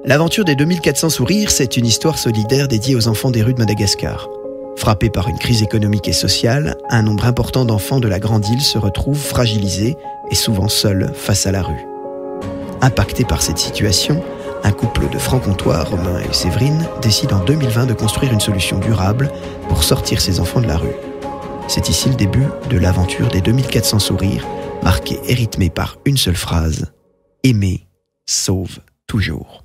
L'aventure des 2400 sourires, c'est une histoire solidaire dédiée aux enfants des rues de Madagascar. Frappés par une crise économique et sociale, un nombre important d'enfants de la grande île se retrouvent fragilisés et souvent seuls face à la rue. Impacté par cette situation, un couple de francs-comtois, Romain et Séverine, décide en 2020 de construire une solution durable pour sortir ces enfants de la rue. C'est ici le début de l'aventure des 2400 sourires, marquée et rythmée par une seule phrase : aimer sauve toujours.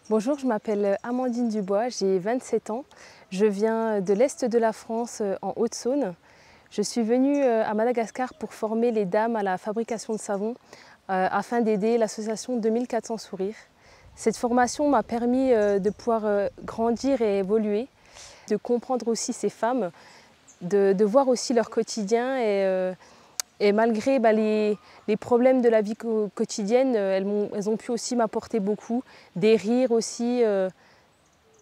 Bonjour, je m'appelle Amandine Dubois, j'ai 27 ans. Je viens de l'Est de la France, en Haute-Saône. Je suis venue à Madagascar pour former les dames à la fabrication de savon afin d'aider l'association 2400 sourires. Cette formation m'a permis de pouvoir grandir et évoluer, de comprendre aussi ces femmes, de voir aussi leur quotidien et malgré les problèmes de la vie quotidienne, elles ont pu aussi m'apporter beaucoup, des rires aussi,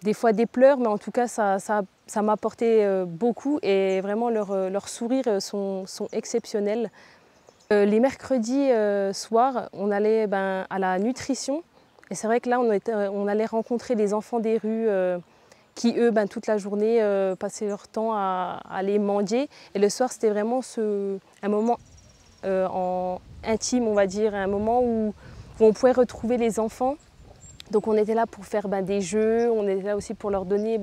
des fois des pleurs, mais en tout cas ça m'a apporté beaucoup et vraiment leurs sourires sont exceptionnels. Les mercredis soirs, on allait à la nutrition et c'est vrai que là on allait rencontrer les enfants des rues qui eux, toute la journée, passaient leur temps à aller mendier. Et le soir, c'était vraiment un moment intime, on va dire, un moment où on pouvait retrouver les enfants. Donc on était là pour faire des jeux, on était là aussi pour leur donner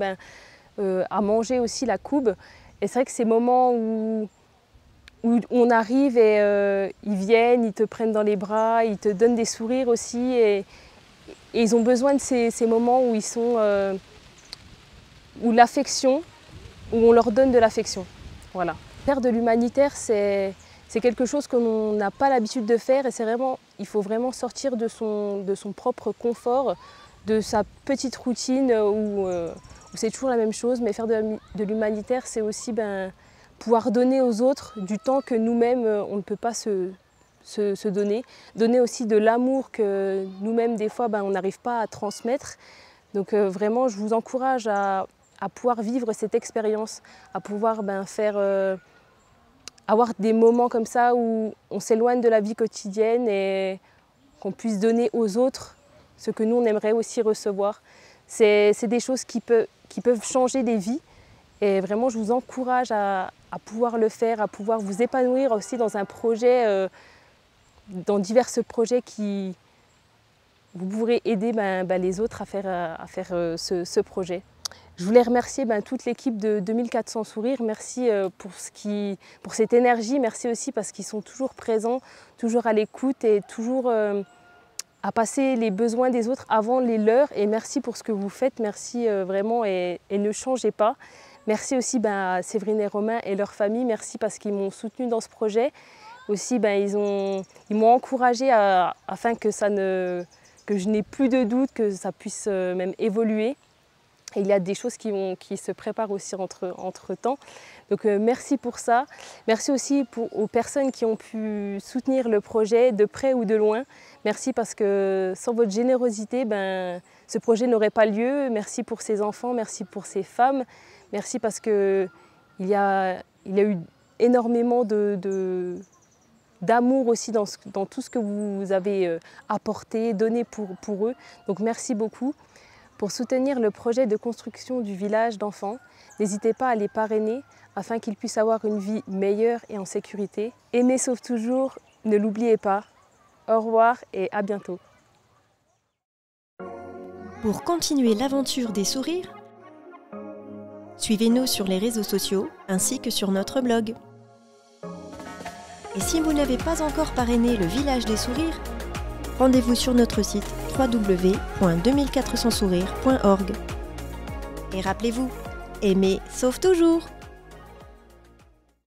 à manger aussi la coube. Et c'est vrai que ces moments où on arrive et ils viennent, ils te prennent dans les bras, ils te donnent des sourires aussi. Et ils ont besoin de ces moments où ils sont... où l'affection, où on leur donne de l'affection. Voilà. Faire de l'humanitaire, c'est quelque chose qu'on n'a pas l'habitude de faire et il faut vraiment sortir de son propre confort, de sa petite routine où c'est toujours la même chose. Mais faire de l'humanitaire, c'est aussi pouvoir donner aux autres du temps que nous-mêmes, on ne peut pas se donner. Donner aussi de l'amour que nous-mêmes, des fois, on n'arrive pas à transmettre. Donc vraiment, je vous encourage à pouvoir vivre cette expérience, à pouvoir avoir des moments comme ça où on s'éloigne de la vie quotidienne et qu'on puisse donner aux autres ce que nous on aimerait aussi recevoir. C'est des choses qui peuvent changer des vies et vraiment je vous encourage à pouvoir le faire, à pouvoir vous épanouir aussi dans un projet, dans divers projets qui vous pourrez aider les autres à faire ce projet. Je voulais remercier toute l'équipe de 2400 sourires. Merci pour cette énergie. Merci aussi parce qu'ils sont toujours présents, toujours à l'écoute et toujours à passer les besoins des autres avant les leurs. Et merci pour ce que vous faites. Merci vraiment et ne changez pas. Merci aussi à Séverine et Romain et leur famille. Merci parce qu'ils m'ont soutenue dans ce projet. Aussi, ils m'ont encouragée afin que je n'ai plus de doute, que ça puisse même évoluer. Et il y a des choses qui se préparent aussi entre-temps. Donc merci pour ça. Merci aussi aux personnes qui ont pu soutenir le projet de près ou de loin. Merci parce que sans votre générosité, ce projet n'aurait pas lieu. Merci pour ces enfants, merci pour ces femmes. Merci parce qu'il y a eu énormément d'amour aussi dans tout ce que vous avez apporté, donné pour eux. Donc merci beaucoup. Pour soutenir le projet de construction du village d'enfants, n'hésitez pas à les parrainer afin qu'ils puissent avoir une vie meilleure et en sécurité. Aimer sauve toujours, ne l'oubliez pas. Au revoir et à bientôt. Pour continuer l'aventure des sourires, suivez-nous sur les réseaux sociaux ainsi que sur notre blog. Et si vous n'avez pas encore parrainé le village des sourires, rendez-vous sur notre site www.2400sourires.org. Et rappelez-vous, aimer sauve toujours!